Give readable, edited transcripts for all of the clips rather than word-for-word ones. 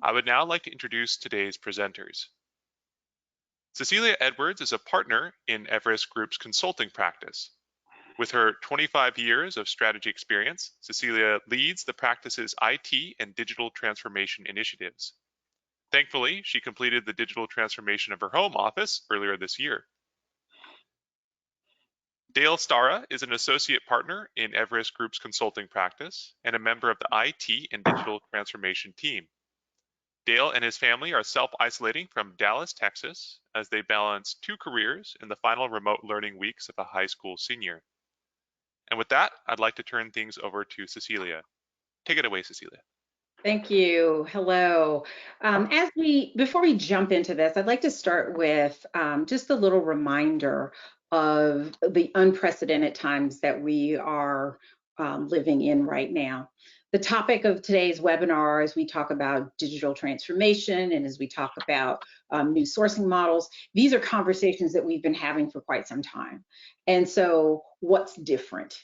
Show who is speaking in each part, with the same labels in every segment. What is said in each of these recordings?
Speaker 1: I would now like to introduce today's presenters. Cecilia Edwards is a partner in Everest Group's consulting practice. With her 25 years of strategy experience, Cecilia leads the practice's IT and digital transformation initiatives. Thankfully, she completed the digital transformation of her home office earlier this year. Dale Stara is an associate partner in Everest Group's consulting practice and a member of the IT and digital transformation team. Dale and his family are self-isolating from Dallas, Texas, as they balance 2 careers in the final remote learning weeks of a high school senior. And with that, I'd like to turn things over to Cecilia. Take it away, Cecilia.
Speaker 2: Thank you. Hello. Before we jump into this, I'd like to start with just a little reminder of the unprecedented times that we are living in right now. The topic of today's webinar, as we talk about digital transformation and as we talk about new sourcing models, these are conversations that we've been having for quite some time. And so what's different?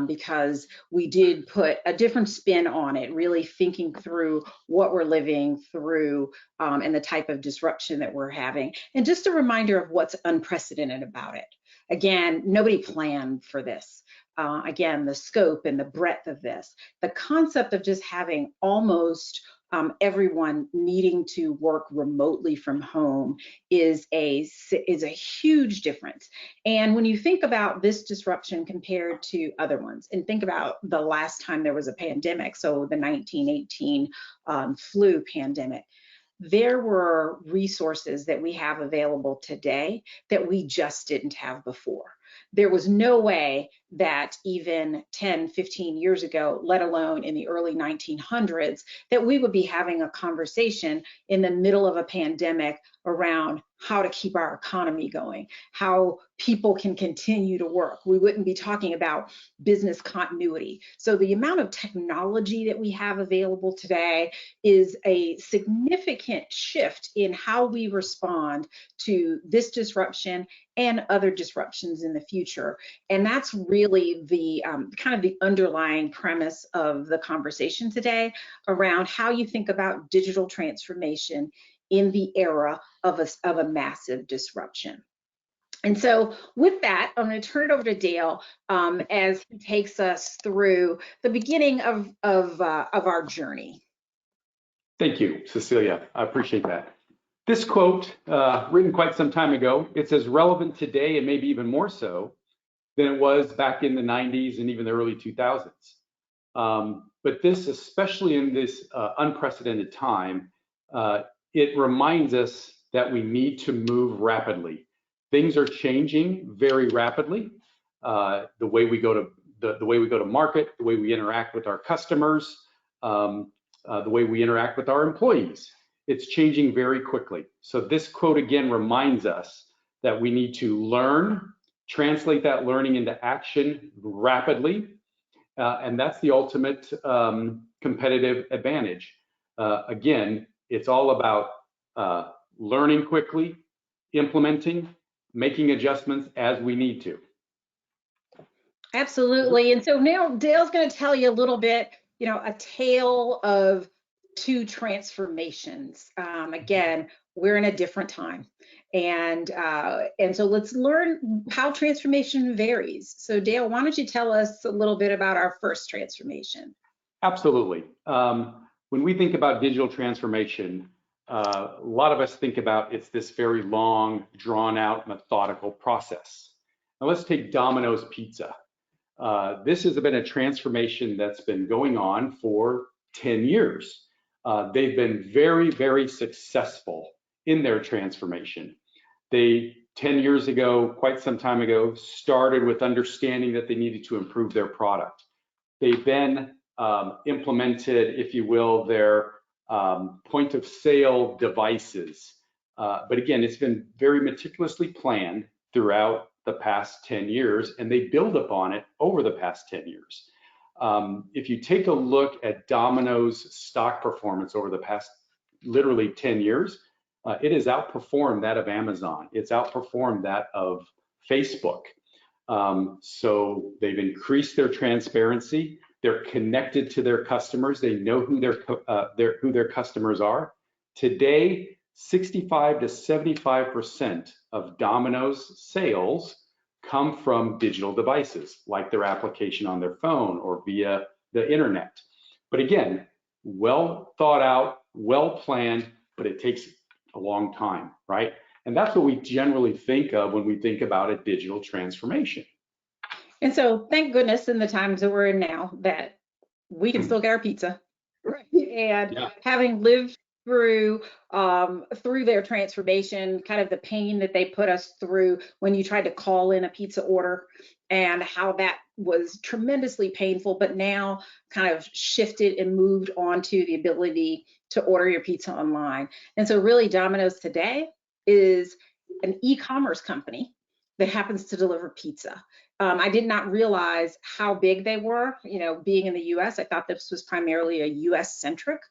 Speaker 2: Because we did put a different spin on it, really thinking through what we're living through and the type of disruption that we're having. And just a reminder of what's unprecedented about it. Again, nobody planned for this. Again, the scope and the breadth of this, the concept of just having almost everyone needing to work remotely from home is a huge difference. And when you think about this disruption compared to other ones, and think about the last time there was a pandemic, so the 1918 flu pandemic, there were resources that we have available today that we just didn't have before. There was no way that even 10, 15 years ago, let alone in the early 1900s, that we would be having a conversation in the middle of a pandemic around how to keep our economy going, how people can continue to work. We wouldn't be talking about business continuity. So the amount of technology that we have available today is a significant shift in how we respond to this disruption and other disruptions in the future. And that's really the kind of the underlying premise of the conversation today around how you think about digital transformation in the era of a massive disruption. And so with that, I'm going to turn it over to Dale as he takes us through the beginning of our journey.
Speaker 3: Thank you, Cecilia. I appreciate that. This quote, written quite some time ago, it's as relevant today and maybe even more so than it was back in the 90s and even the early 2000s. But this, especially in this unprecedented time, it reminds us that we need to move rapidly. Things are changing very rapidly. The way we go to market, the way we interact with our customers, the way we interact with our employees. It's changing very quickly. So this quote again reminds us that we need to learn, translate that learning into action rapidly, and that's the ultimate competitive advantage. Again, it's all about learning quickly, implementing, making adjustments as we need to.
Speaker 2: Absolutely. And so now Dale's going to tell you a little bit, a tale of 2 transformations. Again, we're in a different time. And so let's learn how transformation varies. So Dale, why don't you tell us a little bit about our first transformation?
Speaker 3: Absolutely. When we think about digital transformation, a lot of us think about it's this very long, drawn out, methodical process. Now let's take Domino's Pizza. This has been a transformation that's been going on for 10 years. They've been very, very successful in their transformation. They, 10 years ago, quite some time ago, started with understanding that they needed to improve their product. They then implemented, if you will, their point of sale devices. But again, it's been very meticulously planned throughout the past 10 years, and they build upon it over the past 10 years. If you take a look at Domino's stock performance over the past literally 10 years, it has outperformed that of Amazon. It's outperformed that of Facebook. So they've increased their transparency. They're connected to their customers. They know who their customers are. Today, 65 to 75% of Domino's sales come from digital devices, like their application on their phone or via the internet. But again, well thought out, well planned, but it takes a long time, right? And that's what we generally think of when we think about a digital transformation.
Speaker 2: And so thank goodness in the times that we're in now that we can still get our pizza, right? And
Speaker 3: Yeah.
Speaker 2: having lived through their transformation, kind of the pain that they put us through when you tried to call in a pizza order and how that was tremendously painful, but now kind of shifted and moved on to the ability to order your pizza online. And so really Domino's today is an e-commerce company that happens to deliver pizza. I did not realize how big they were. You know, being in the US, I thought this was primarily a US centric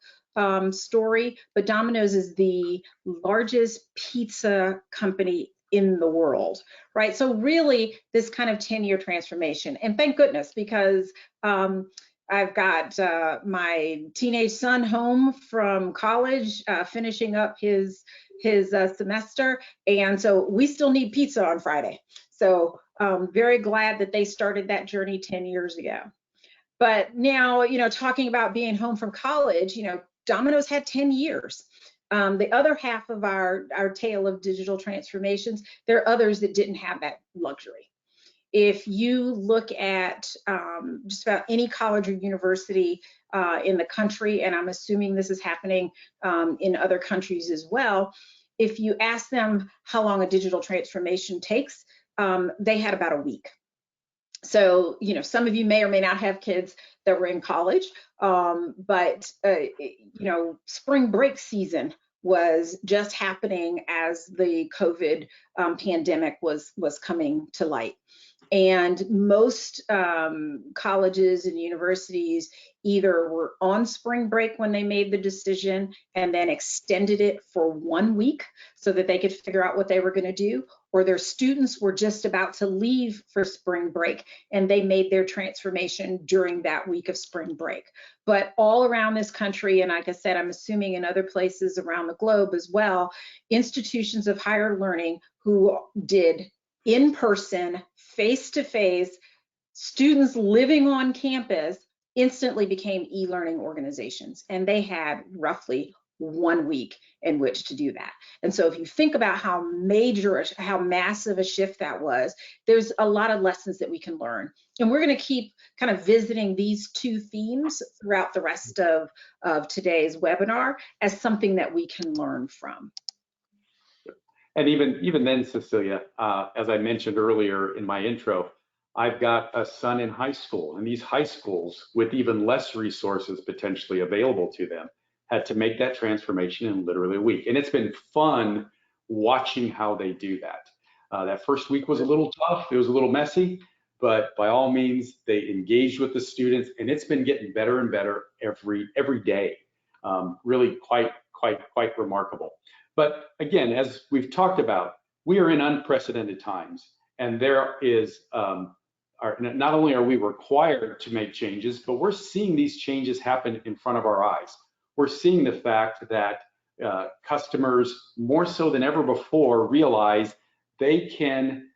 Speaker 2: story, but Domino's is the largest pizza company in the world, right? So really this kind of 10-year transformation, and thank goodness, because I've got my teenage son home from college, finishing up his semester, and so we still need pizza on Friday. So very glad that they started that journey 10 years ago. But now, you know, talking about being home from college, you know, Domino's had 10 years. The other half of our tale of digital transformations, there are others that didn't have that luxury. If you look at just about any college or university in the country, and I'm assuming this is happening in other countries as well, if you ask them how long a digital transformation takes, they had about a week. So, you know, some of you may or may not have kids that were in college, but, you know, spring break season was just happening as the COVID pandemic was coming to light. And most colleges and universities either were on spring break when they made the decision and then extended it for 1 week so that they could figure out what they were going to do, or their students were just about to leave for spring break and they made their transformation during that week of spring break. But all around this country, and like I said, I'm assuming in other places around the globe as well, institutions of higher learning who did in-person, face-to-face, students living on campus instantly became e-learning organizations, and they had roughly 1 week in which to do that. And so if you think about how major, how massive a shift that was, there's a lot of lessons that we can learn. And we're going to keep kind of visiting these two themes throughout the rest of today's webinar as something that we can learn from.
Speaker 3: And even then, Cecilia, as I mentioned earlier in my intro, I've got a son in high school, and these high schools with even less resources potentially available to them had to make that transformation in literally a week. And it's been fun watching how they do that. That first week was a little tough. It was a little messy, but by all means, they engaged with the students, and it's been getting better and better every day. Really quite remarkable. But again, as we've talked about, we are in unprecedented times, and there is, not only are we required to make changes, but we're seeing these changes happen in front of our eyes. We're seeing the fact that customers, more so than ever before, realize they can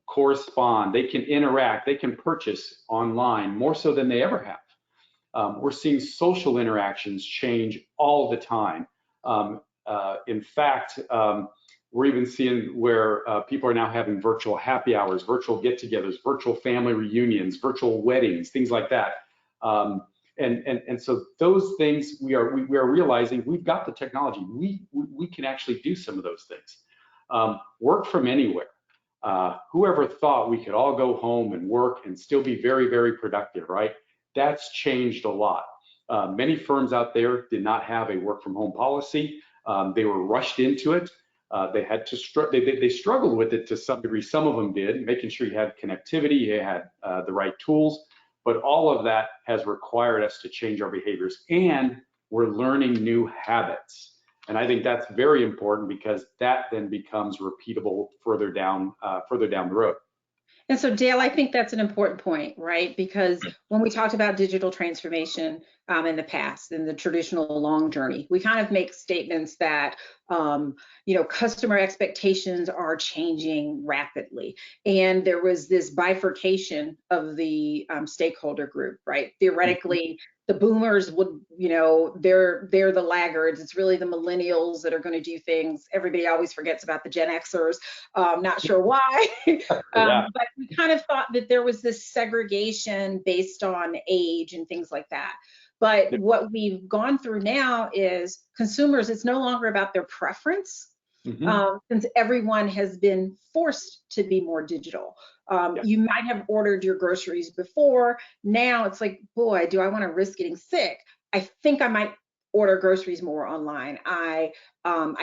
Speaker 3: correspond, they can interact, they can purchase online more so than they ever have. We're seeing social interactions change all the time. In fact, we're even seeing where people are now having virtual happy hours, virtual get-togethers, virtual family reunions, virtual weddings, things like that. And so those things we are realizing we've got the technology. We can actually do some of those things. Work from anywhere. Whoever thought we could all go home and work and still be very, very productive, right? That's changed a lot. Many firms out there did not have a work from home policy. They were rushed into it. They had to they struggled with it to some degree. Some of them did, making sure you had connectivity, you had the right tools. But all of that has required us to change our behaviors, and we're learning new habits. And I think that's very important because that then becomes repeatable further down the road.
Speaker 2: And so, Dale, I think that's an important point, right? Because when we talked about digital transformation, in the past, in the traditional long journey. We kind of make statements that, customer expectations are changing rapidly. And there was this bifurcation of the stakeholder group, right? Theoretically, the boomers would, they're the laggards. It's really the millennials that are going to do things. Everybody always forgets about the Gen Xers. Not sure why.
Speaker 3: Yeah.
Speaker 2: But we kind of thought that there was this segregation based on age and things like that. But what we've gone through now is consumers, it's no longer about their preference, since everyone has been forced to be more digital. You might have ordered your groceries before. Now it's like, boy, do I want to risk getting sick? I think I might order groceries more online. I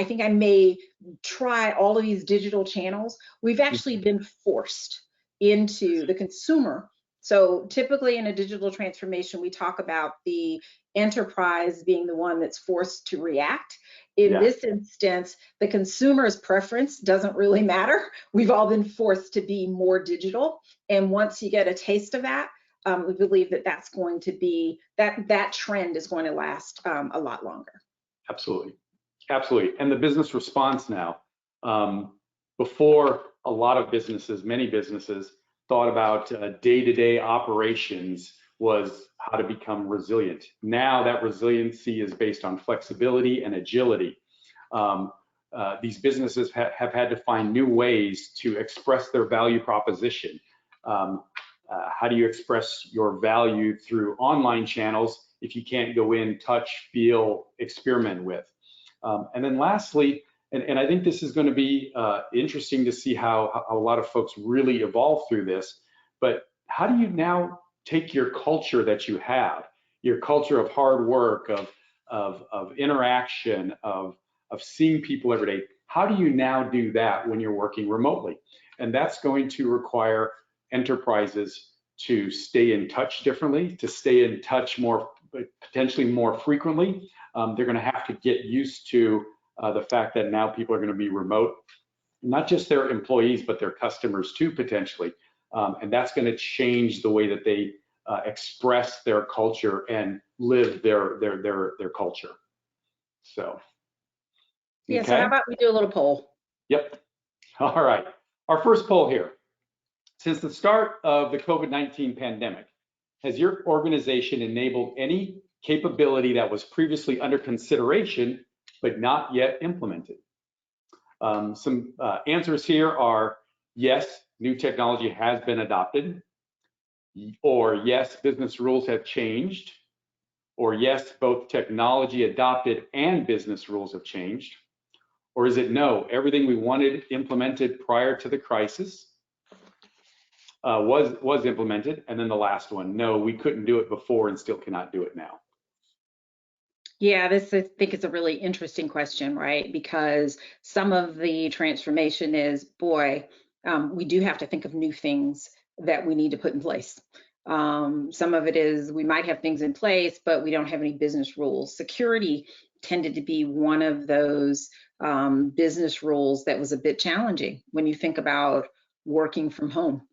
Speaker 2: think I may try all of these digital channels. We've actually been forced into the consumer. So typically in a digital transformation, we talk about the enterprise being the one that's forced to react. In this instance, the consumer's preference doesn't really matter. We've all been forced to be more digital. And once you get a taste of that, we believe that that's going to be, that trend is going to last a lot longer.
Speaker 3: Absolutely. Absolutely. And the business response now, before a lot of businesses, many businesses thought about day-to-day operations was how to become resilient. Now that resiliency is based on flexibility and agility. These businesses have had to find new ways to express their value proposition. How do you express your value through online channels if you can't go in, touch, feel, experiment with? And then lastly, and I think this is going to be interesting to see how a lot of folks really evolve through this, but how do you now take your culture that you have, your culture of hard work, of interaction, of seeing people every day, how do you now do that when you're working remotely? And that's going to require enterprises to stay in touch differently, to stay in touch more, potentially more frequently. They're going to have to get used to the fact that now people are going to be remote, not just their employees, but their customers too, potentially. And that's going to change the way that they express their culture and live their culture. So.
Speaker 2: Yeah, so how about we do a little poll?
Speaker 3: Yep. All right. Our first poll here. Since the start of the COVID-19 pandemic, has your organization enabled any capability that was previously under consideration but not yet implemented? Some answers here are yes, new technology has been adopted, or yes, business rules have changed, or yes, both technology adopted and business rules have changed, or is it no, everything we wanted implemented prior to the crisis was implemented, and then the last one, no, we couldn't do it before and still cannot do it now.
Speaker 2: Yeah, this I think is a really interesting question, right? Because some of the transformation is, boy, we do have to think of new things that we need to put in place. Some of it is we might have things in place, but we don't have any business rules. Security tended to be one of those business rules that was a bit challenging when you think about working from home.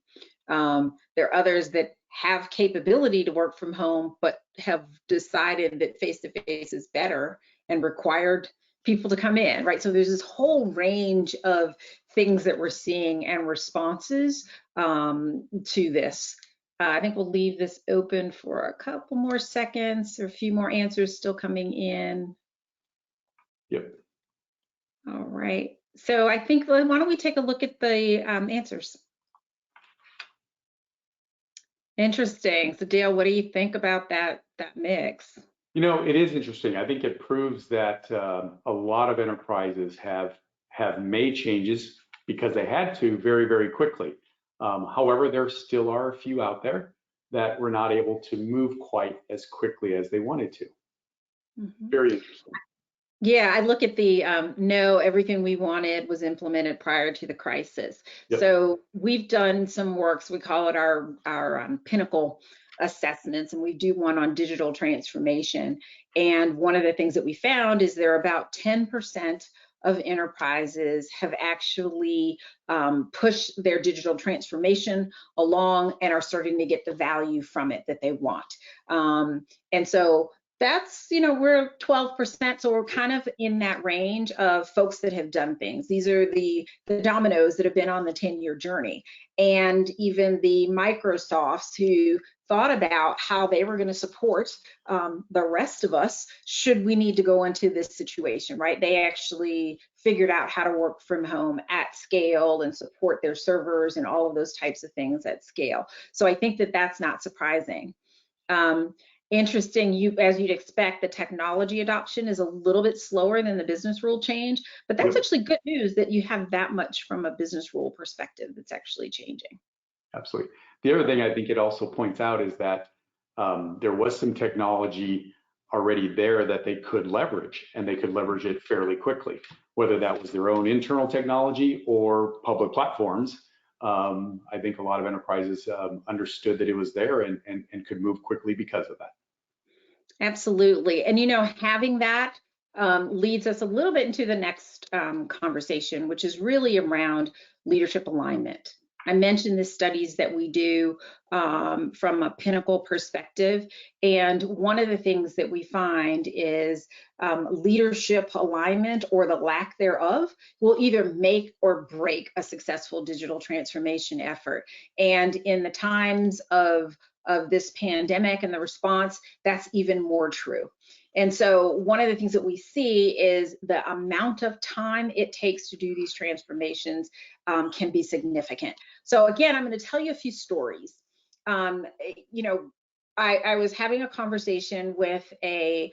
Speaker 2: There are others that have capability to work from home, but have decided that face-to-face is better and required people to come in, right? So there's this whole range of things that we're seeing and responses to this. I think we'll leave this open for a couple more seconds. There are a few more answers still coming in.
Speaker 3: Yep.
Speaker 2: All right. So I think, why don't we take a look at the answers? Interesting. So Dale, what do you think about that mix?
Speaker 3: You know, it is interesting. I think it proves that a lot of enterprises have made changes because they had to very, very quickly. However, there still are a few out there that were not able to move quite as quickly as they wanted to. Very interesting.
Speaker 2: Yeah, I look at the no, everything we wanted was implemented prior to the crisis.
Speaker 3: Yep.
Speaker 2: So we've done some work, so we call it our pinnacle assessments, and we do one on digital transformation. And one of the things that we found is there are about 10% of enterprises have actually pushed their digital transformation along and are starting to get the value from it that they want. And so That's, we're 12%, so we're kind of in that range of folks that have done things. These are the dominoes that have been on the 10-year journey, and even the Microsofts who thought about how they were going to support the rest of us should we need to go into this situation, right? They actually figured out how to work from home at scale and support their servers and all of those types of things at scale. So I think that that's not surprising. Interesting, as you'd expect, the technology adoption is a little bit slower than the business rule change, but that's actually good news that you have that much from a business rule perspective that's actually changing.
Speaker 3: Absolutely. The other thing I think it also points out is that there was some technology already there that they could leverage, and they could leverage it fairly quickly, whether that was their own internal technology or public platforms. I think a lot of enterprises understood that it was there and could move quickly because of that.
Speaker 2: Absolutely. And having that leads us a little bit into the next conversation, which is really around leadership alignment. I mentioned the studies that we do from a Pinnacle perspective, and one of the things that we find is leadership alignment, or the lack thereof, will either make or break a successful digital transformation effort. And in the times of this pandemic and the response, that's even more true. And so one of the things that we see is the amount of time it takes to do these transformations can be significant. So again, I'm going to tell you a few stories. I was having a conversation with a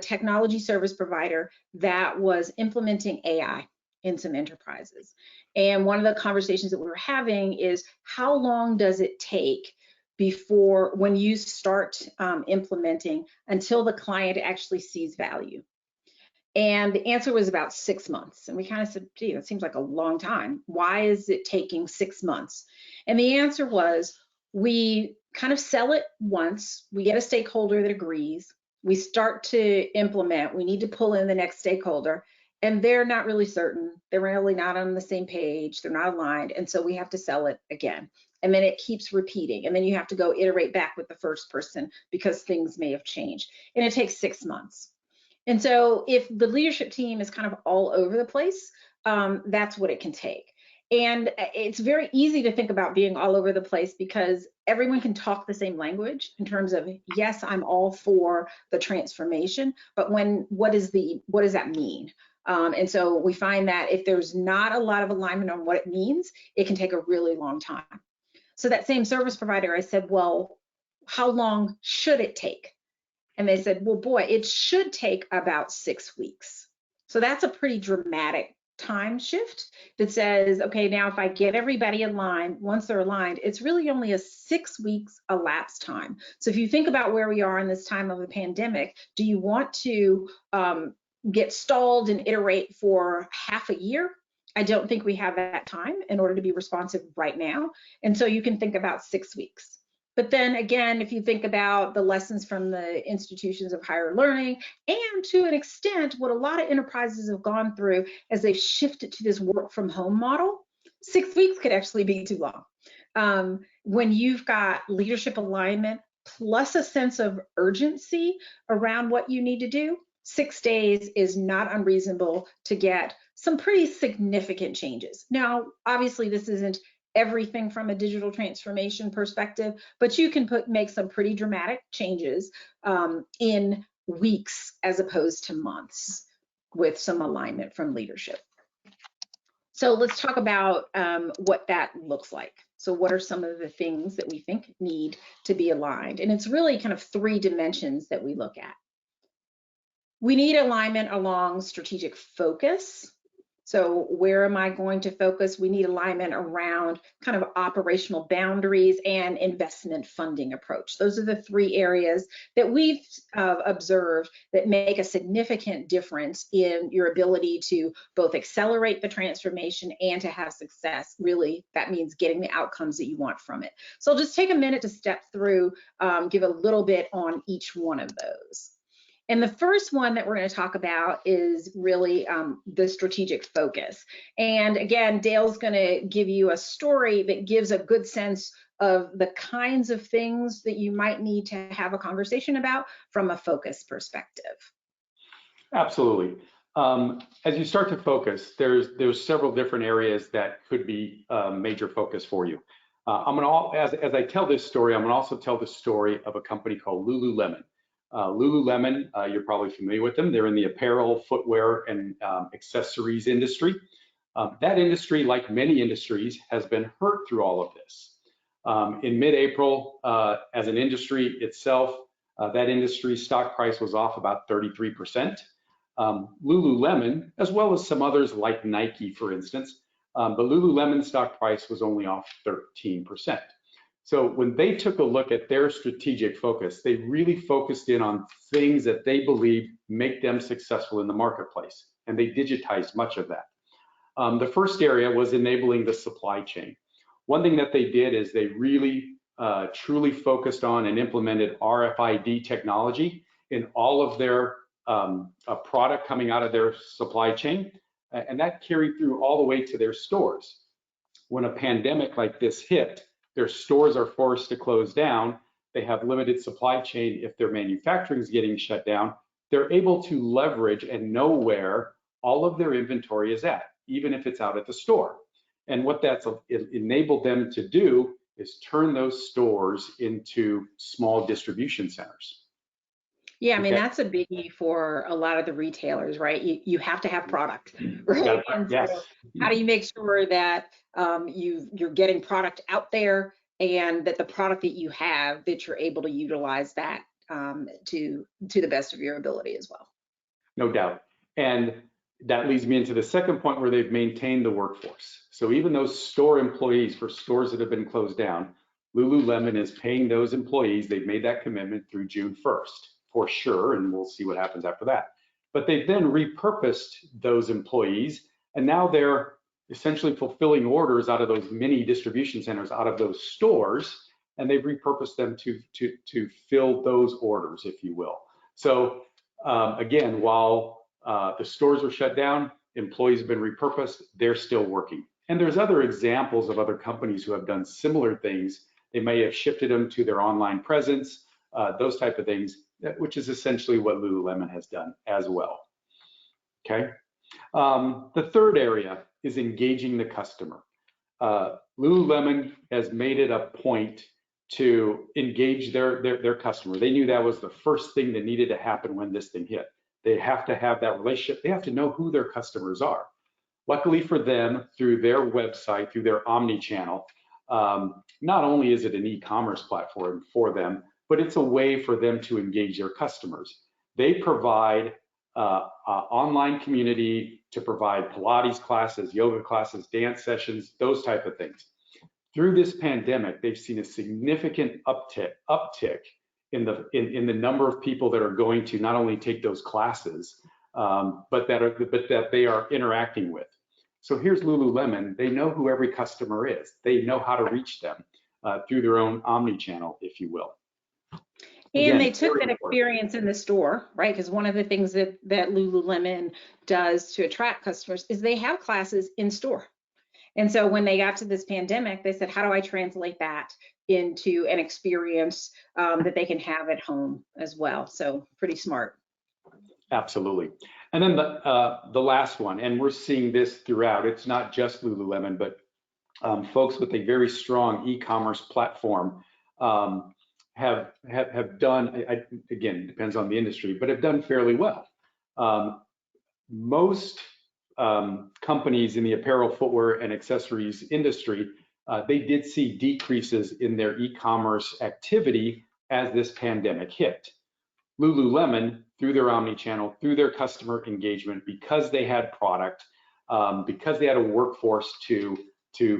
Speaker 2: technology service provider that was implementing AI in some enterprises. And one of the conversations that we were having is, how long does it take before, when you start implementing, until the client actually sees value? And the answer was about 6 months. And we kind of said, gee, that seems like a long time. Why is it taking 6 months? And the answer was, we kind of sell it once, we get a stakeholder that agrees, we start to implement, we need to pull in the next stakeholder, and they're not really certain, they're really not on the same page, they're not aligned, and so we have to sell it again. And then it keeps repeating, and then you have to go iterate back with the first person because things may have changed, and it takes 6 months. And so if the leadership team is kind of all over the place, that's what it can take. And it's very easy to think about being all over the place because everyone can talk the same language in terms of, yes, I'm all for the transformation, but what does that mean? And so we find that if there's not a lot of alignment on what it means, it can take a really long time. So that same service provider, I said, well, how long should it take? And they said, well, boy, it should take about 6 weeks. So that's a pretty dramatic time shift that says, okay, now if I get everybody aligned, once they're aligned, it's really only a 6 weeks elapsed time. So if you think about where we are in this time of a pandemic, do you want to get stalled and iterate for half a year? I don't think we have that time in order to be responsive right now. And so you can think about 6 weeks. But then again, if you think about the lessons from the institutions of higher learning, and to an extent, what a lot of enterprises have gone through as they've shifted to this work from home model, 6 weeks could actually be too long. When you've got leadership alignment plus a sense of urgency around what you need to do, 6 days is not unreasonable to get some pretty significant changes. Now, obviously, this isn't everything from a digital transformation perspective, but you can make some pretty dramatic changes in weeks as opposed to months with some alignment from leadership. So let's talk about what that looks like. So what are some of the things that we think need to be aligned? And it's really kind of 3 dimensions that we look at. We need alignment along strategic focus. So where am I going to focus? We need alignment around kind of operational boundaries and investment funding approach. Those are the 3 areas that we've observed that make a significant difference in your ability to both accelerate the transformation and to have success. Really, that means getting the outcomes that you want from it. So I'll just take a minute to step through, give a little bit on each one of those. And the first one that we're going to talk about is really the strategic focus. And again, Dale's going to give you a story that gives a good sense of the kinds of things that you might need to have a conversation about from a focus perspective.
Speaker 3: Absolutely. As you start to focus, there's several different areas that could be a major focus for you. As I tell this story, I'm gonna also tell the story of a company called Lululemon. Lululemon, you're probably familiar with them. They're in the apparel, footwear, and accessories industry. That industry, like many industries, has been hurt through all of this. In mid-April, as an industry itself, that industry stock price was off about 33%. Lululemon, as well as some others like Nike, for instance, the Lululemon stock price was only off 13%. So when they took a look at their strategic focus, they really focused in on things that they believe make them successful in the marketplace, and they digitized much of that. The first area was enabling the supply chain. One thing that they did is they really truly focused on and implemented RFID technology in all of their product coming out of their supply chain, and that carried through all the way to their stores. When a pandemic like this hit, their stores are forced to close down. They have limited supply chain. If their manufacturing is getting shut down, they're able to leverage and know where all of their inventory is at, even if it's out at the store. And what that's enabled them to do is turn those stores into small distribution centers.
Speaker 2: Yeah, I mean, that's a biggie for a lot of the retailers, right? You have to have product, right? And
Speaker 3: Yes.
Speaker 2: so how do you make sure that you're getting product out there, and that the product that you have, that you're able to utilize that to the best of your ability as well?
Speaker 3: No doubt. And that leads me into the second point, where they've maintained the workforce. So even those store employees for stores that have been closed down, Lululemon is paying those employees. They've made that commitment through June 1st. For sure, and we'll see what happens after that. But they've then repurposed those employees, and now they're essentially fulfilling orders out of those mini distribution centers, out of those stores, and they've repurposed them to fill those orders, if you will. So again, while the stores are shut down, employees have been repurposed, they're still working. And there's other examples of other companies who have done similar things. They may have shifted them to their online presence, those type of things, which is essentially what Lululemon has done as well. Okay. The third area is engaging the customer. Lululemon has made it a point to engage their customer. They knew that was the first thing that needed to happen when this thing hit. They have to have that relationship. They have to know who their customers are. Luckily for them, through their website, through their omni-channel, not only is it an e-commerce platform for them, but it's a way for them to engage their customers. They provide online community to provide Pilates classes, yoga classes, dance sessions, those type of things. Through this pandemic, they've seen a significant uptick in the number of people that are going to not only take those classes, but that they are interacting with. So here's Lululemon. They know who every customer is. They know how to reach them through their own omni-channel, if you will.
Speaker 2: And they took that experience in the store, right? Because one of the things that Lululemon does to attract customers is they have classes in store. And so when they got to this pandemic, they said, how do I translate that into an experience that they can have at home as well? So pretty smart.
Speaker 3: Absolutely. And then the last one, and we're seeing this throughout, it's not just Lululemon, but folks with a very strong e-commerce platform have done, again, it depends on the industry, but have done fairly well. Most companies in the apparel, footwear, and accessories industry, they did see decreases in their e-commerce activity as this pandemic hit. Lululemon, through their omni-channel, through their customer engagement, because they had product, because they had a workforce to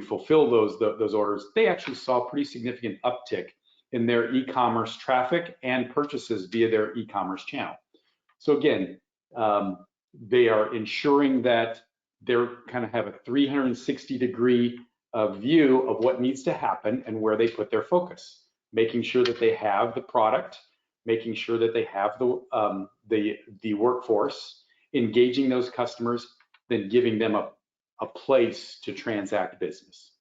Speaker 3: fulfill those orders, they actually saw a pretty significant uptick in their e-commerce traffic and purchases via their e-commerce channel. So again, they are ensuring that they're kind of have a 360-degree view of what needs to happen and where they put their focus, making sure that they have the product, making sure that they have the workforce, engaging those customers, then giving them a place to transact business.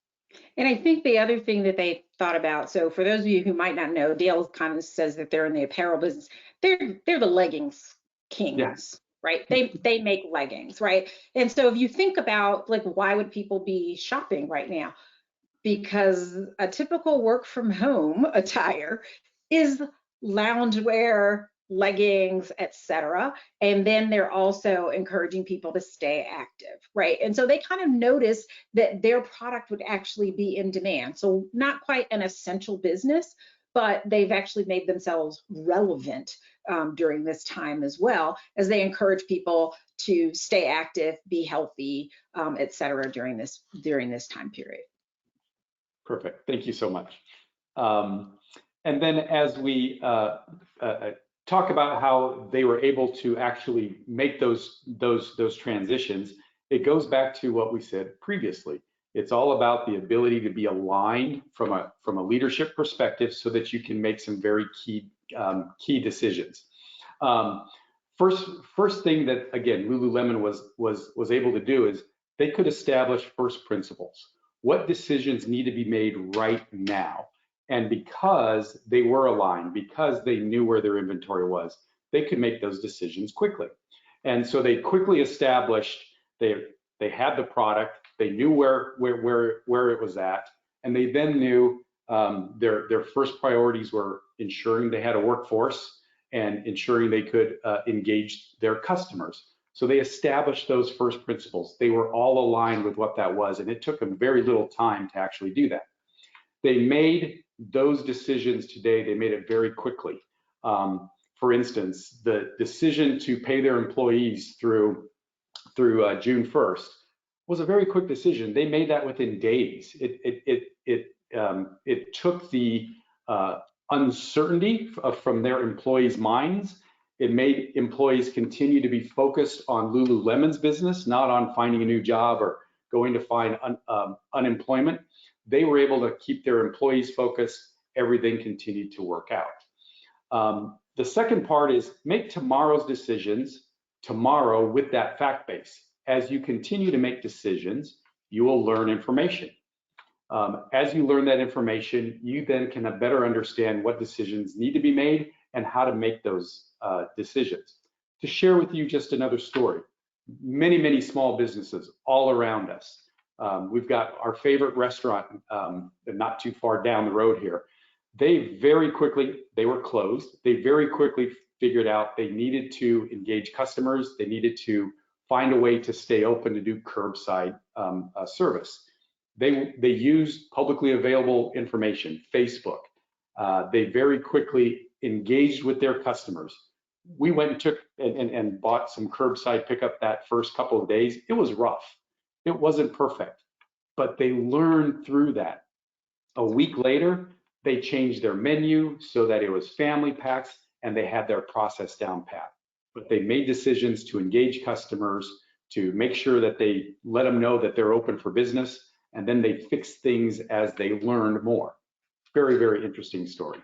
Speaker 2: And I think the other thing that they thought about, so for those of you who might not know, Dale kind of says that they're in the apparel business. They're the leggings kings, right? They make leggings, right? And so if you think about like, why would people be shopping right now? Because a typical work from home attire is loungewear, leggings, etc. And then they're also encouraging people to stay active, right? And so they kind of noticed that their product would actually be in demand. So not quite an essential business, but they've actually made themselves relevant during this time as well, as they encourage people to stay active, be healthy, etc. during this time period.
Speaker 3: Perfect. Thank you so much. And then as we talk about how they were able to actually make those transitions, it goes back to what we said previously. It's all about the ability to be aligned from a leadership perspective so that you can make some very key decisions. First thing that, again, Lululemon was able to do is they could establish first principles. What decisions need to be made right now? And because they were aligned, because they knew where their inventory was, they could make those decisions quickly. And so they quickly established they had the product, they knew where it was at, and they then knew their first priorities were ensuring they had a workforce and ensuring they could engage their customers. So they established those first principles. They were all aligned with what that was, and it took them very little time to actually do that. They made those decisions today, they made it very quickly. For instance, the decision to pay their employees through June 1st was a very quick decision. They made that within days. It took the uncertainty from their employees' minds. It made employees continue to be focused on Lululemon's business, not on finding a new job or going to find unemployment. They were able to keep their employees focused. Everything continued to work out. The second part is make tomorrow's decisions tomorrow with that fact base. As you continue to make decisions, you will learn information. As you learn that information, you then can better understand what decisions need to be made and how to make those decisions. To share with you just another story, many small businesses all around us. We've got our favorite restaurant not too far down the road here. They were closed. They very quickly figured out they needed to engage customers. They needed to find a way to stay open to do curbside service. They used publicly available information, Facebook. They very quickly engaged with their customers. We went and took and bought some curbside pickup that first couple of days. It was rough. It wasn't perfect, but they learned through that. A week later, they changed their menu so that it was family packs and they had their process down pat. But they made decisions to engage customers, to make sure that they let them know that they're open for business, and then they fixed things as they learned more. Very interesting story.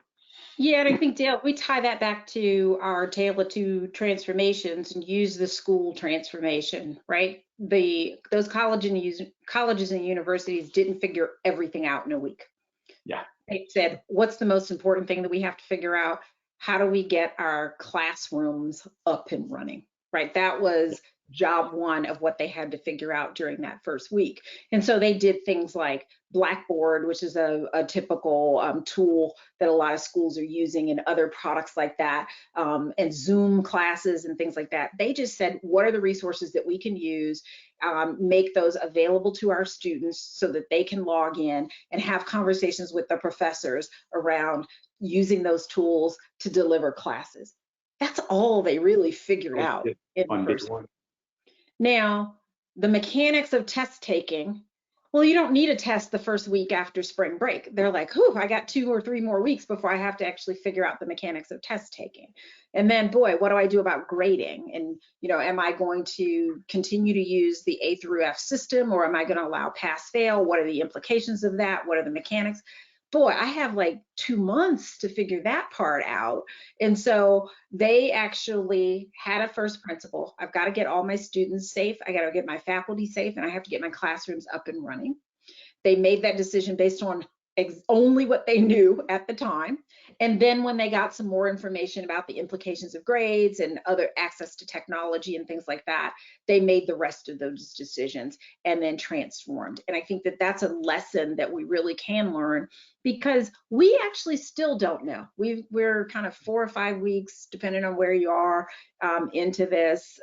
Speaker 2: Yeah, and I think, Dale, we tie that back to our tale of two transformations and use the school transformation, right? Those colleges and universities didn't figure everything out in a week.
Speaker 3: Yeah.
Speaker 2: They said, what's the most important thing that we have to figure out? How do we get our classrooms up and running, right? That was job one of what they had to figure out during that first week. And so they did things like Blackboard, which is a typical tool that a lot of schools are using, and other products like that, and Zoom classes and things like that. They just said, what are the resources that we can use, make those available to our students so that they can log in and have conversations with the professors around using those tools to deliver classes. That's all they really figured out in the first one. Now, the mechanics of test taking, well, you don't need a test the first week after spring break. They're like, whew, I got 2 or 3 more weeks before I have to actually figure out the mechanics of test taking. And then, boy, what do I do about grading? And, am I going to continue to use the A through F system, or am I going to allow pass fail? What are the implications of that? What are the mechanics? boy, I have like 2 months to figure that part out. And so they actually had a first principle. I've got to get all my students safe. I got to get my faculty safe, and I have to get my classrooms up and running. They made that decision based on only what they knew at the time. And then when they got some more information about the implications of grades and other access to technology and things like that, they made the rest of those decisions and then transformed. And I think that that's a lesson that we really can learn, because we actually still don't know. We're kind of 4 or 5 weeks, depending on where you are, into this,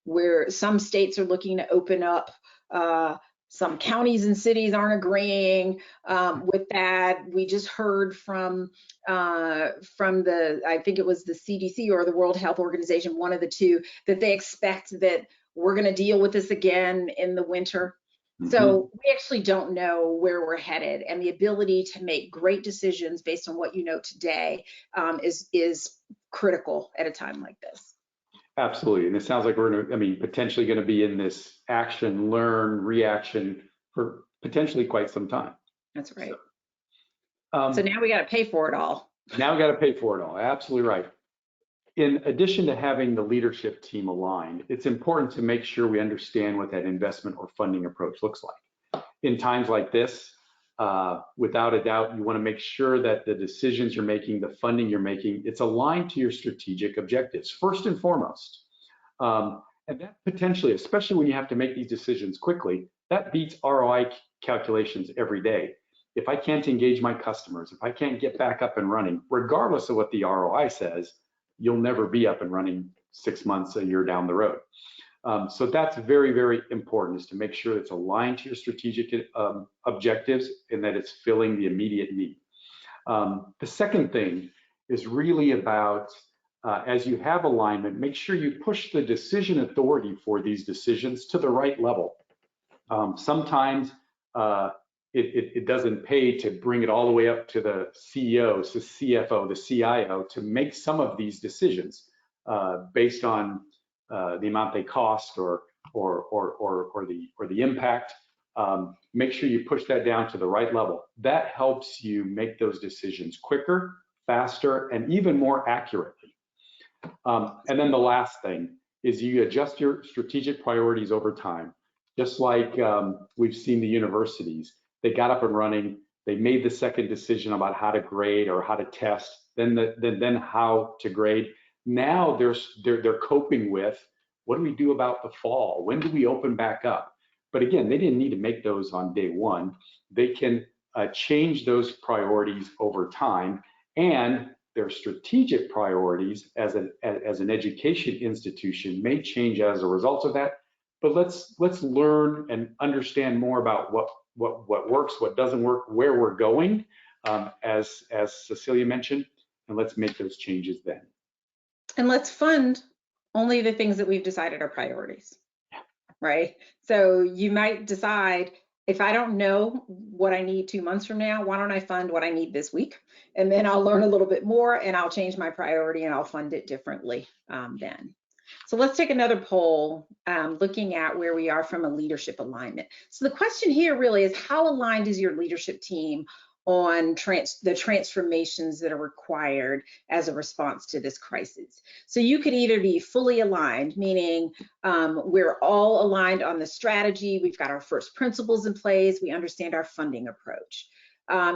Speaker 2: where some states are looking to open up. Some counties and cities aren't agreeing with that. We just heard from the, I think it was the CDC or the World Health Organization, one of the two, that they expect that we're going to deal with this again in the winter. So we actually don't know where we're headed, and the ability to make great decisions based on what you know today is critical at a time like this.
Speaker 3: Absolutely. And it sounds like we're potentially going to be in this action, learn, reaction for potentially quite some time.
Speaker 2: That's right. So now we got to pay for it all.
Speaker 3: Now we got to pay for it all. Absolutely right. In addition to having the leadership team aligned, it's important to make sure we understand what that investment or funding approach looks like. In times like this, without a doubt, you want to make sure that the decisions you're making, the funding you're making, it's aligned to your strategic objectives, first and foremost. And that potentially, especially when you have to make these decisions quickly, that beats ROI calculations every day. If I can't engage my customers, if I can't get back up and running, regardless of what the ROI says, you'll never be up and running 6 months, a year down the road. So that's very, very important, is to make sure it's aligned to your strategic objectives and that it's filling the immediate need. The second thing is really about, as you have alignment, make sure you push the decision authority for these decisions to the right level. Sometimes it doesn't pay to bring it all the way up to the CEO, the CFO, the CIO to make some of these decisions based on the amount they cost or the impact. Make sure you push that down to the right level. That helps you make those decisions quicker, faster, and even more accurately. And then the last thing is you adjust your strategic priorities over time. Just like we've seen the universities, they got up and running, they made the second decision about how to grade or how to test, then how to grade. Now they're coping with, what do we do about the fall? When do we open back up? But again, they didn't need to make those on day one. They can change those priorities over time, and their strategic priorities as an education institution may change as a result of that. But let's learn and understand more about what works, what doesn't work, where we're going, as Cecilia mentioned, and let's make those changes then.
Speaker 2: And let's fund only the things that we've decided are priorities, right? So you might decide, if I don't know what I need 2 months from now, why don't I fund what I need this week? And then I'll learn a little bit more and I'll change my priority and I'll fund it differently then. So let's take another poll, looking at where we are from a leadership alignment. So the question here really is, how aligned is your leadership team on the transformations that are required as a response to this crisis? So you could either be fully aligned, meaning we're all aligned on the strategy, we've got our first principles in place, we understand our funding approach.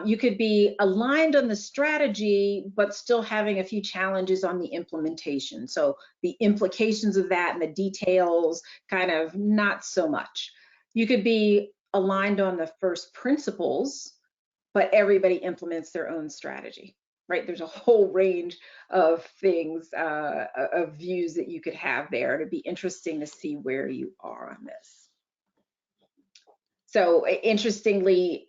Speaker 2: You could be aligned on the strategy, but still having a few challenges on the implementation. So the implications of that and the details, kind of not so much. You could be aligned on the first principles, but everybody implements their own strategy, right? There's a whole range of things, of views that you could have there. It'd be interesting to see where you are on this. So interestingly,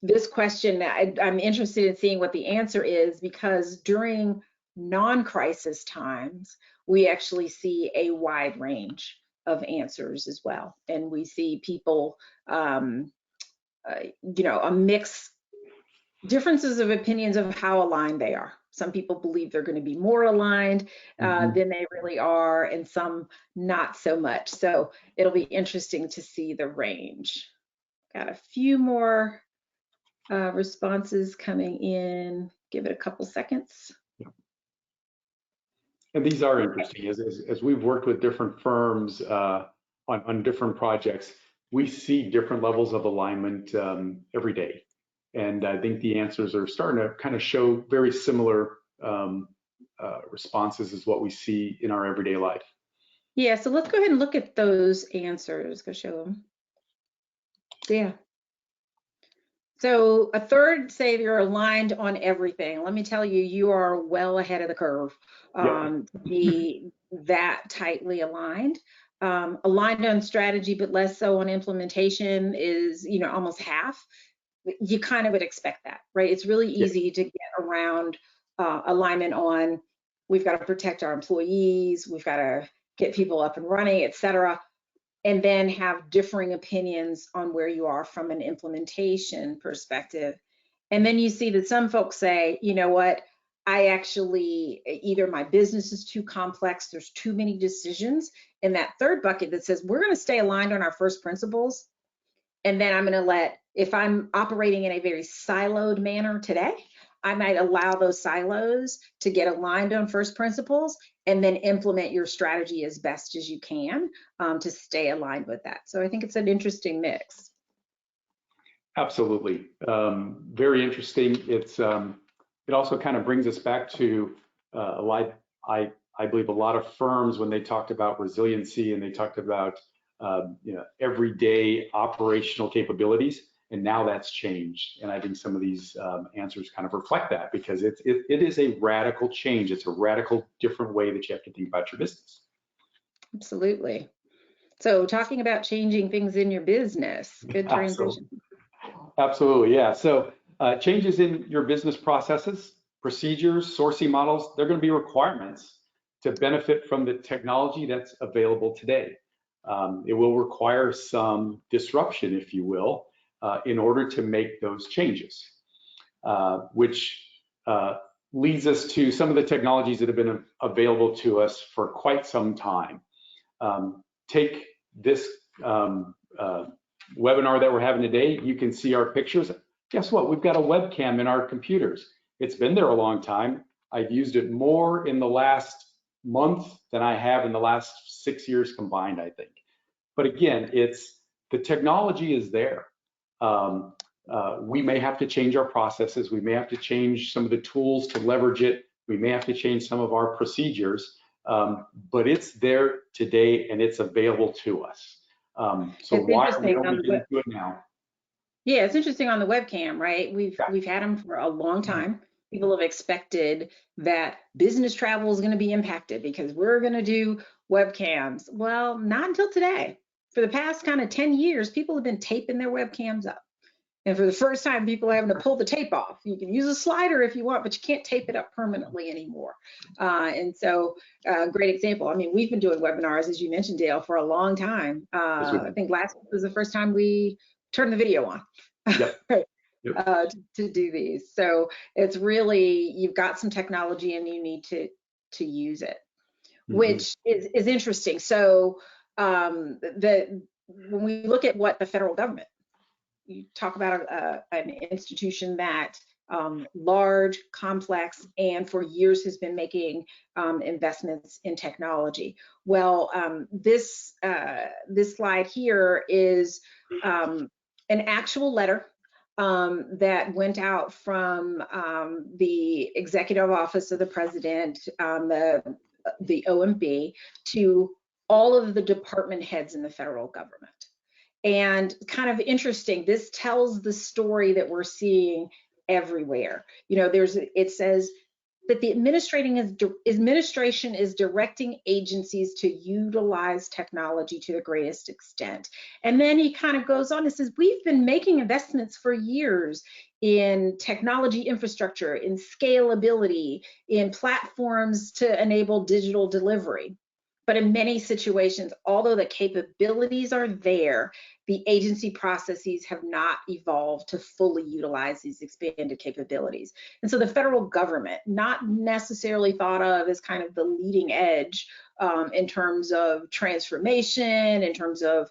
Speaker 2: this question, I'm interested in seeing what the answer is, because during non-crisis times, we actually see a wide range of answers as well. And we see people, a mix, differences of opinions of how aligned they are. Some people believe they're going to be more aligned than they really are, and some not so much. So it'll be interesting to see the range. Got a few more responses coming in. Give it a couple seconds.
Speaker 3: And these are interesting. As we've worked with different firms on different projects, we see different levels of alignment every day. And I think the answers are starting to kind of show very similar responses as what we see in our everyday life.
Speaker 2: Yeah, so let's go ahead and look at those answers. Go show them. Yeah. So a third say you're aligned on everything. Let me tell you, you are well ahead of the curve to be that tightly aligned. Aligned on strategy, but less so on implementation is, almost half. You kind of would expect that, right? It's really easy to get around alignment on, we've got to protect our employees, we've got to get people up and running, et cetera, and then have differing opinions on where you are from an implementation perspective. And then you see that some folks say, you know what, I actually, either my business is too complex, there's too many decisions. In that third bucket that says, we're going to stay aligned on our first principles. And then I'm going to if I'm operating in a very siloed manner today, I might allow those silos to get aligned on first principles and then implement your strategy as best as you can to stay aligned with that. So I think it's an interesting mix.
Speaker 3: Absolutely. Very interesting. It also kind of brings us back to I believe a lot of firms, when they talked about resiliency and they talked about everyday operational capabilities, and now that's changed. And I think some of these answers kind of reflect that, because it is a radical change. It's a radical different way that you have to think about your business.
Speaker 2: Absolutely. So talking about changing things in your business, good transition.
Speaker 3: Absolutely, yeah. So changes in your business processes, procedures, sourcing models, they're going to be requirements to benefit from the technology that's available today. It will require some disruption, if you will, in order to make those changes, which leads us to some of the technologies that have been available to us for quite some time. Take this webinar that we're having today. You can see our pictures. Guess what? We've got a webcam in our computers. It's been there a long time. I've used it more in the last month than I have in the last 6 years combined, I think. But again, the technology is there. We may have to change our processes. We may have to change some of the tools to leverage it. We may have to change some of our procedures, but it's there today and it's available to us. So why are we only getting to it now?
Speaker 2: Yeah, it's interesting on the webcam, right? We've had them for a long time. People have expected that business travel is going to be impacted because we're going to do webcams. Well, not until today. For the past kind of 10 years, people have been taping their webcams up. And for the first time, people are having to pull the tape off. You can use a slider if you want, but you can't tape it up permanently anymore. And so, great example. I mean, we've been doing webinars, as you mentioned, Dale, for a long time. I think last week was the first time we turned the video on.
Speaker 3: Yep.
Speaker 2: To do these. So it's really, you've got some technology and you need to use it, which is interesting. So when we look at what the federal government, you talk about an institution that large, complex, and for years has been making investments in technology. Well, this slide here is an actual letter that went out from the Executive Office of the President, the OMB, to all of the department heads in the federal government. And kind of interesting, this tells the story that we're seeing everywhere. It says that the administration is directing agencies to utilize technology to the greatest extent. And then he kind of goes on and says, we've been making investments for years in technology infrastructure, in scalability, in platforms to enable digital delivery. But in many situations, although the capabilities are there, the agency processes have not evolved to fully utilize these expanded capabilities. And so the federal government, not necessarily thought of as kind of the leading edge in terms of transformation, in terms of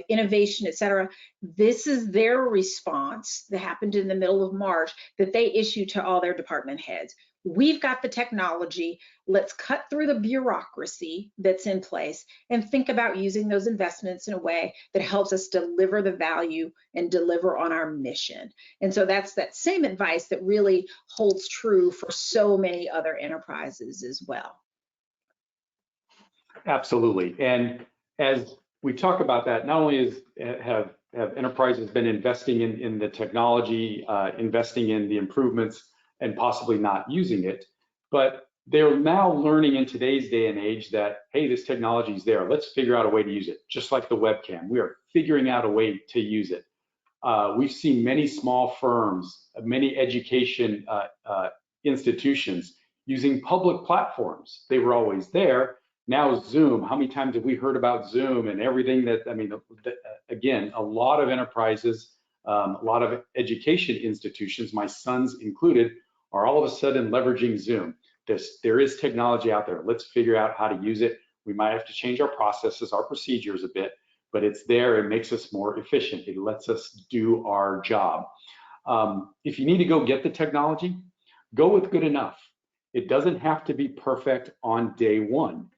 Speaker 2: innovation, et cetera, this is their response that happened in the middle of March that they issued to all their department heads. We've got the technology. Let's cut through the bureaucracy that's in place and think about using those investments in a way that helps us deliver the value and deliver on our mission. And so that's that same advice that really holds true for so many other enterprises as well.
Speaker 3: Absolutely. And as we talk about that, not only have enterprises been investing in the technology, investing in the improvements, and possibly not using it, but they're now learning in today's day and age that, hey, this technology is there. Let's figure out a way to use it. Just like the webcam, we are figuring out a way to use it. We've seen many small firms, many education institutions using public platforms. They were always there. Now Zoom, how many times have we heard about Zoom and everything that, I mean, again, a lot of enterprises, a lot of education institutions, my sons included, are all of a sudden leveraging Zoom. There is technology out there. Let's figure out how to use it. We might have to change our processes, our procedures a bit, but it's there. It makes us more efficient. It lets us do our job. If you need to go get the technology, go with good enough. It doesn't have to be perfect on day one.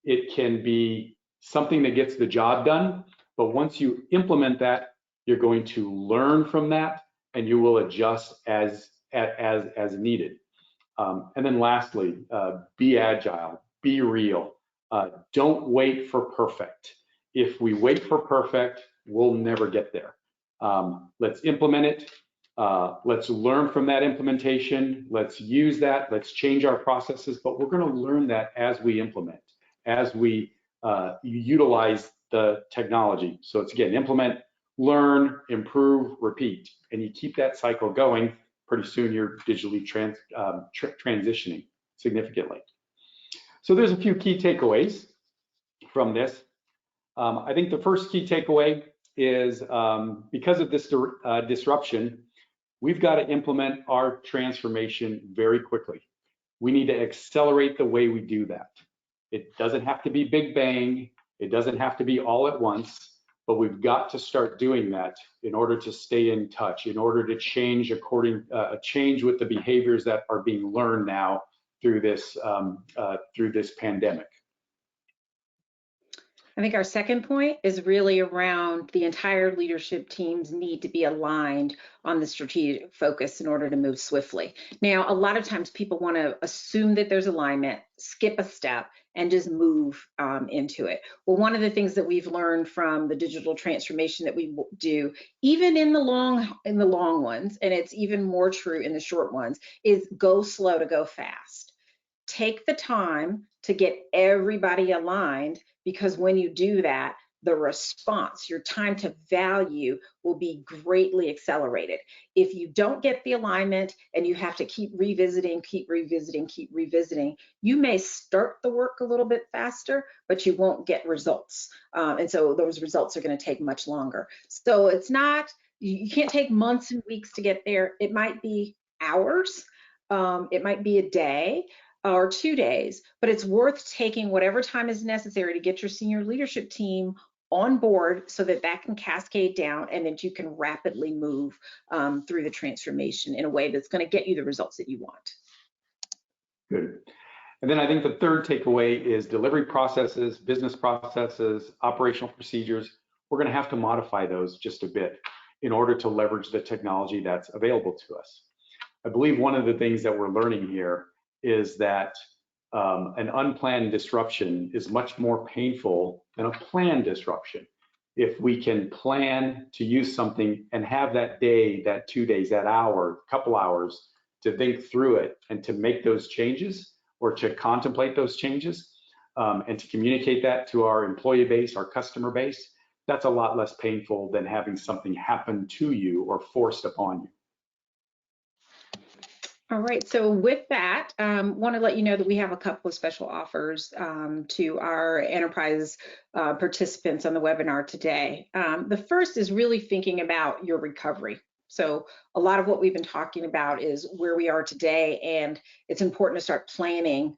Speaker 3: It can be something that gets the job done, but once you implement that, you're going to learn from that and you will adjust as needed. And then lastly, be agile, be real. Don't wait for perfect. If we wait for perfect, we'll never get there. Let's implement it. Let's learn from that implementation. Let's use that. Let's change our processes, but we're going to learn that as we implement, as we utilize the technology. So it's again, implement, learn, improve, repeat, and you keep that cycle going. Pretty soon you're digitally transitioning significantly. So there's a few key takeaways from this. I think the first key takeaway is because of this disruption, we've got to implement our transformation very quickly. We need to accelerate the way we do that. It doesn't have to be big bang. It doesn't have to be all at once, but we've got to start doing that in order to stay in touch, in order to change change with the behaviors that are being learned now through this pandemic.
Speaker 2: I think our second point is really around the entire leadership team's need to be aligned on the strategic focus in order to move swiftly. Now, a lot of times people want to assume that there's alignment, skip a step, and just move into it. Well, one of the things that we've learned from the digital transformation that we do, even in the long ones, and it's even more true in the short ones, is go slow to go fast. Take the time to get everybody aligned, because when you do that, the response, your time to value, will be greatly accelerated. If you don't get the alignment and you have to keep revisiting, you may start the work a little bit faster, but you won't get results. And so those results are going to take much longer. So it's not, you can't take months and weeks to get there. It might be hours, it might be a day, or 2 days, but it's worth taking whatever time is necessary to get your senior leadership team on board so that that can cascade down and that you can rapidly move through the transformation in a way that's going to get you the results that you want.
Speaker 3: Good. And then I think the third takeaway is delivery processes, business processes, operational procedures. We're going to have to modify those just a bit in order to leverage the technology that's available to us. I believe one of the things that we're learning here is that an unplanned disruption is much more painful than a planned disruption. If we can plan to use something and have that day, that 2 days, that hour, couple hours to think through it and to make those changes or to contemplate those changes and to communicate that to our employee base, our customer base, that's a lot less painful than having something happen to you or forced upon you.
Speaker 2: All right, so with that, want to let you know that we have a couple of special offers to our enterprise participants on the webinar today. The first is really thinking about your recovery. So a lot of what we've been talking about is where we are today, and it's important to start planning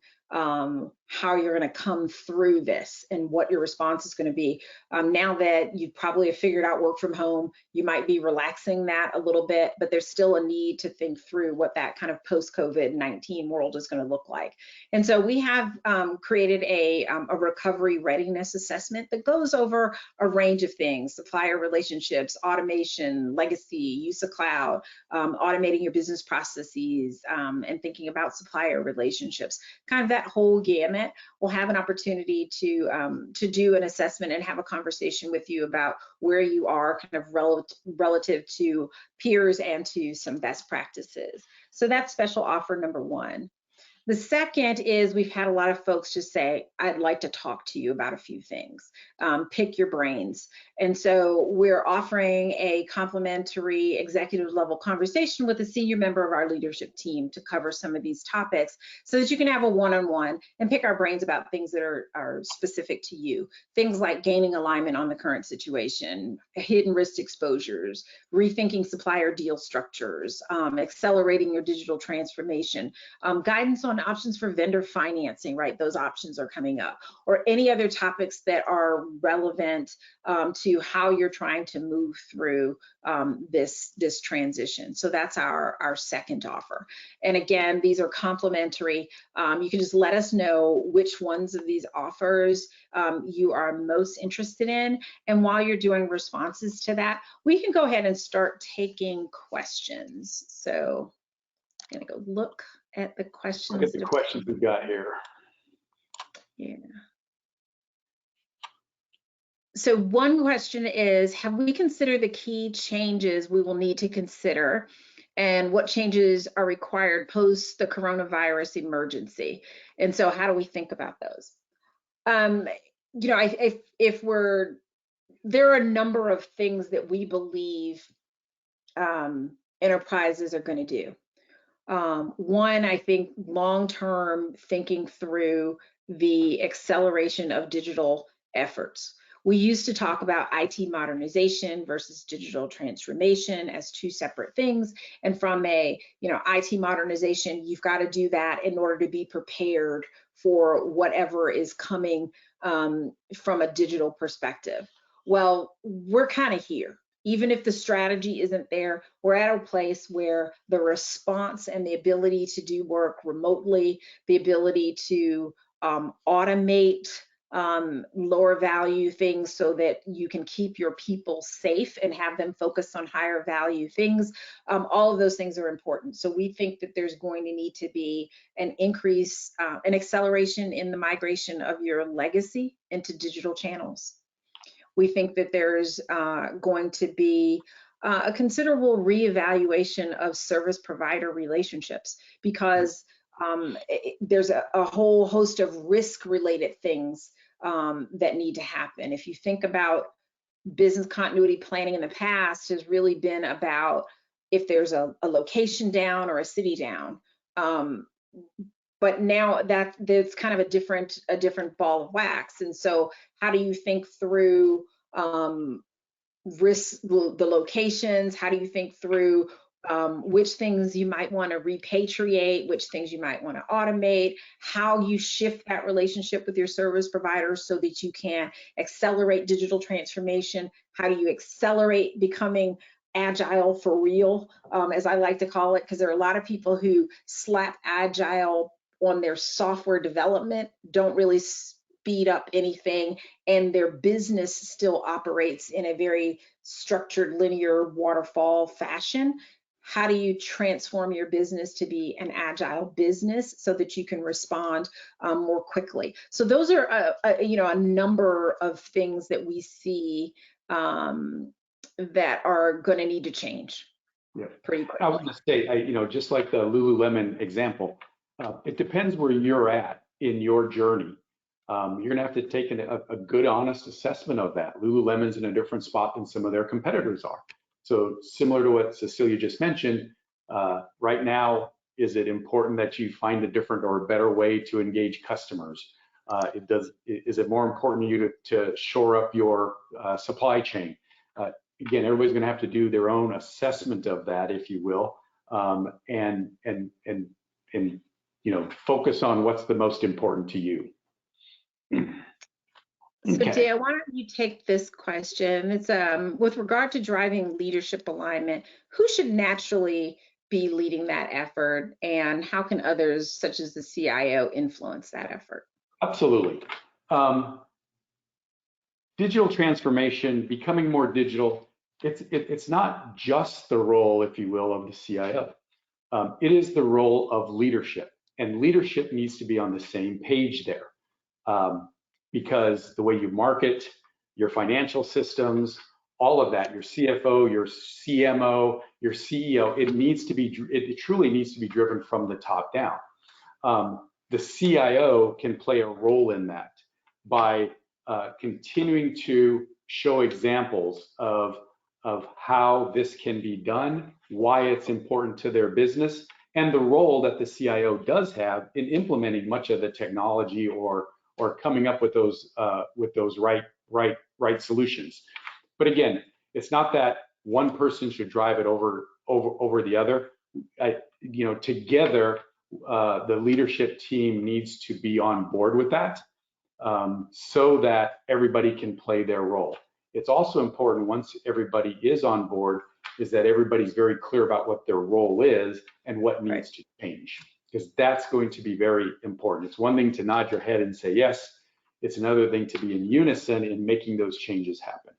Speaker 2: how you're going to come through this and what your response is going to be. Now that you probably have figured out work from home, you might be relaxing that a little bit, but there's still a need to think through what that kind of post-COVID-19 world is going to look like. And so we have created a recovery readiness assessment that goes over a range of things: supplier relationships, automation, legacy, use of cloud, automating your business processes, and thinking about supplier relationships, kind of that whole gamut. We'll have an opportunity to do an assessment and have a conversation with you about where you are kind of relative to peers and to some best practices. So that's special offer number one. The second is we've had a lot of folks just say, I'd like to talk to you about a few things, pick your brains. And so we're offering a complimentary executive level conversation with a senior member of our leadership team to cover some of these topics so that you can have a one-on-one and pick our brains about things that are specific to you. Things like gaining alignment on the current situation, hidden risk exposures, rethinking supplier deal structures, accelerating your digital transformation, guidance on options for vendor financing, right? Those options are coming up, or any other topics that are relevant to how you're trying to move through this transition. So that's our second offer. And again, these are complimentary. You can just let us know which ones of these offers you are most interested in. And while you're doing responses to that, we can go ahead and start taking questions. So I'm gonna go look at the questions.
Speaker 3: Look at the questions we've got here.
Speaker 2: Yeah. So one question is, have we considered the key changes we will need to consider and what changes are required post the coronavirus emergency? And so how do we think about those? You know, there are a number of things that we believe enterprises are going to do. One, I think long-term thinking through the acceleration of digital efforts. We used to talk about IT modernization versus digital transformation as two separate things. And from a, IT modernization, you've got to do that in order to be prepared for whatever is coming from a digital perspective. Well, we're kind of here. Even if the strategy isn't there, we're at a place where the response and the ability to do work remotely, the ability to automate lower value things so that you can keep your people safe and have them focus on higher value things. All of those things are important. So we think that there's going to need to be an increase, an acceleration in the migration of your legacy into digital channels. We think that there's going to be a considerable reevaluation of service provider relationships because there's a whole host of risk-related things that need to happen. If you think about business continuity planning in the past, has really been about if there's a location down or a city down. But now that's kind of a different ball of wax. And so how do you think through risk, the locations? How do you think through which things you might want to repatriate, which things you might want to automate, how you shift that relationship with your service providers so that you can accelerate digital transformation? How do you accelerate becoming agile for real, as I like to call it, because there are a lot of people who slap agile on their software development, don't really speed up anything, and their business still operates in a very structured, linear, waterfall fashion. How do you transform your business to be an agile business so that you can respond more quickly? So those are, a number of things that we see that are going to need to change.
Speaker 3: Yeah,
Speaker 2: pretty quickly.
Speaker 3: I was going to say, just like the Lululemon example, it depends where you're at in your journey. You're going to have to take a good, honest assessment of that. Lululemon's in a different spot than some of their competitors are. So similar to what Cecilia just mentioned, right now, Is it important that you find a different or a better way to engage customers? Is it more important to you to shore up your supply chain? Again, everybody's going to have to do their own assessment of that, if you will, and focus on what's the most important to you.
Speaker 2: So
Speaker 3: Okay.
Speaker 2: Dale, why don't you take this question? It's with regard to driving leadership alignment, who should naturally be leading that effort, and how can others, such as the CIO, influence that effort?
Speaker 3: Absolutely. Digital transformation, becoming more digital, it's not just the role, if you will, of the CIO. It is the role of leadership, and leadership needs to be on the same page there. Because the way you market, your financial systems, all of that, your CFO, your CMO, your CEO, it truly needs to be driven from the top down. The CIO can play a role in that by continuing to show examples of how this can be done, why it's important to their business, and the role that the CIO does have in implementing much of the technology or coming up with those right solutions. But again, it's not that one person should drive it over the other. Together, the leadership team needs to be on board with that, so that everybody can play their role. It's also important, once everybody is on board, is that everybody's very clear about what their role is and what needs to change, because that's going to be very important. It's one thing to nod your head and say yes. It's another thing to be in unison in making those changes happen.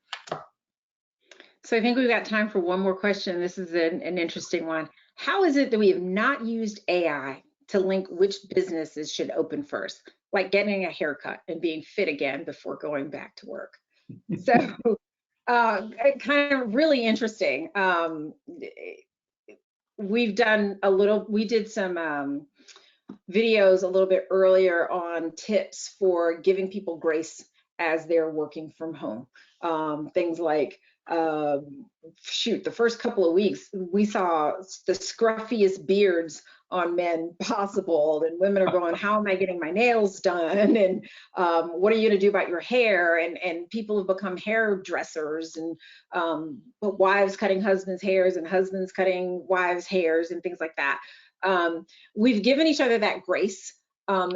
Speaker 2: So I think we've got time for one more question. This is an interesting one. How is it that we have not used AI to link which businesses should open first, like getting a haircut and being fit again before going back to work? So kind of really interesting. We did some videos a little bit earlier on tips for giving people grace as they're working from home. Things like, the first couple of weeks, we saw the scruffiest beards on men possible, and women are going, how am I getting my nails done? And what are you gonna do about your hair? And people have become hairdressers, and wives cutting husbands' hairs and husbands cutting wives' hairs and things like that. We've given each other that grace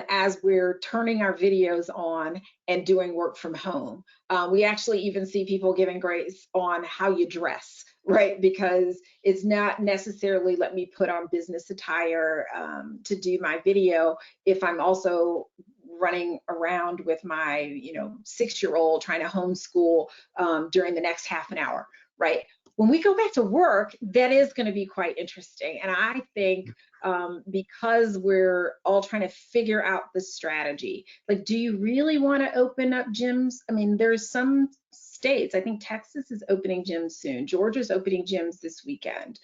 Speaker 2: as we're turning our videos on and doing work from home. We actually even see people giving grace on how you dress, right? Because it's not necessarily let me put on business attire to do my video if I'm also running around with my 6-year-old trying to homeschool during the next half an hour, right? When we go back to work, that is going to be quite interesting. And I think because we're all trying to figure out the strategy, like, do you really want to open up gyms? I mean, there's some states, I think Texas is opening gyms soon. Georgia's opening gyms this weekend.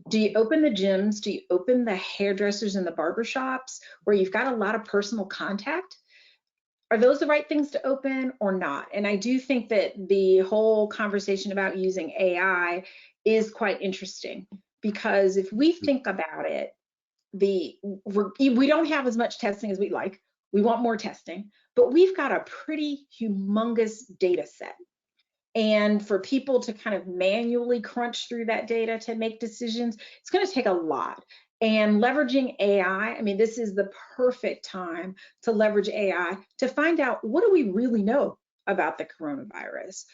Speaker 2: Do you open the gyms? Do you open the hairdressers and the barbershops where you've got a lot of personal contact? Are those the right things to open or not? And I do think that the whole conversation about using AI is quite interesting, because if we think about it, we don't have as much testing as we'd like. We want more testing, but we've got a pretty humongous data set. And for people to kind of manually crunch through that data to make decisions, it's going to take a lot. And leveraging AI, I mean, this is the perfect time to leverage AI to find out, what do we really know about the coronavirus?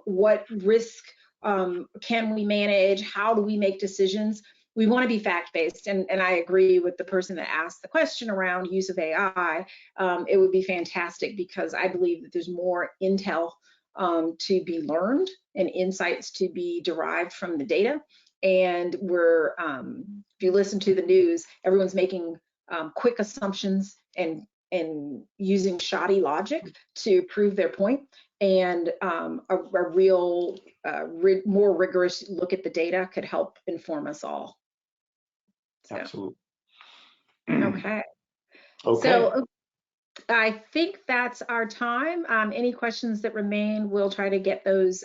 Speaker 2: What risk can we manage? How do we make decisions? We want to be fact-based, and I agree with the person that asked the question around use of AI. It would be fantastic, because I believe that there's more intel to be learned and insights to be derived from the data. And we're, if you listen to the news, everyone's making quick assumptions and using shoddy logic to prove their point. And a real, more rigorous look at the data could help inform us all. So.
Speaker 3: Absolutely.
Speaker 2: Okay.
Speaker 3: Okay.
Speaker 2: So I think that's our time. Any questions that remain, we'll try to get those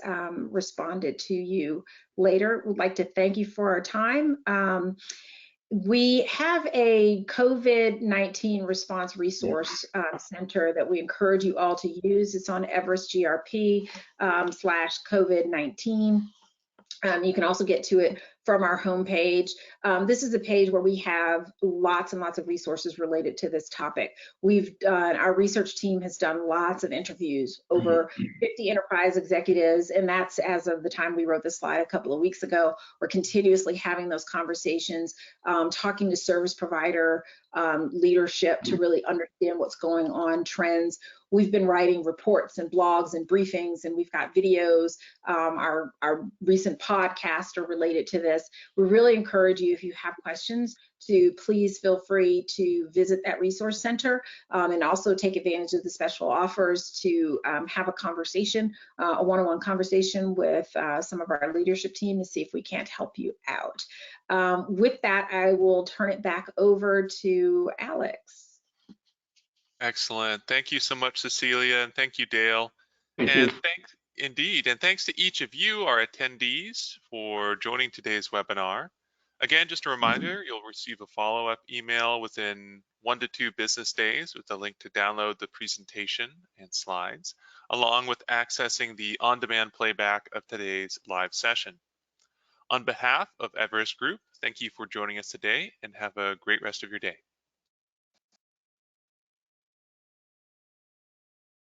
Speaker 2: responded to you later. We'd like to thank you for our time. We have a COVID-19 response resource center that we encourage you all to use. It's on Everest GRP /COVID-19. You can also get to it from our homepage. This is a page where we have lots and lots of resources related to this topic. Our research team has done lots of interviews, over 50 enterprise executives, and that's as of the time we wrote the slide a couple of weeks ago. We're continuously having those conversations, talking to service provider leadership to really understand what's going on, trends. We've been writing reports and blogs and briefings, and we've got videos. Our recent podcasts are related to this. We really encourage you, if you have questions, to please feel free to visit that resource center and also take advantage of the special offers to have a conversation, a one-on-one conversation with some of our leadership team to see if we can't help you out. With that, I will turn it back over to Alex.
Speaker 1: Excellent. Thank you so much, Cecilia, and thank you, Dale.
Speaker 3: Thank you.
Speaker 1: Thanks to each of you, our attendees, for joining today's webinar. Again, just a reminder, you'll receive a follow-up email within 1 to 2 business days with a link to download the presentation and slides, along with accessing the on-demand playback of today's live session. On behalf of Everest Group, thank you for joining us today and have a great rest of your day.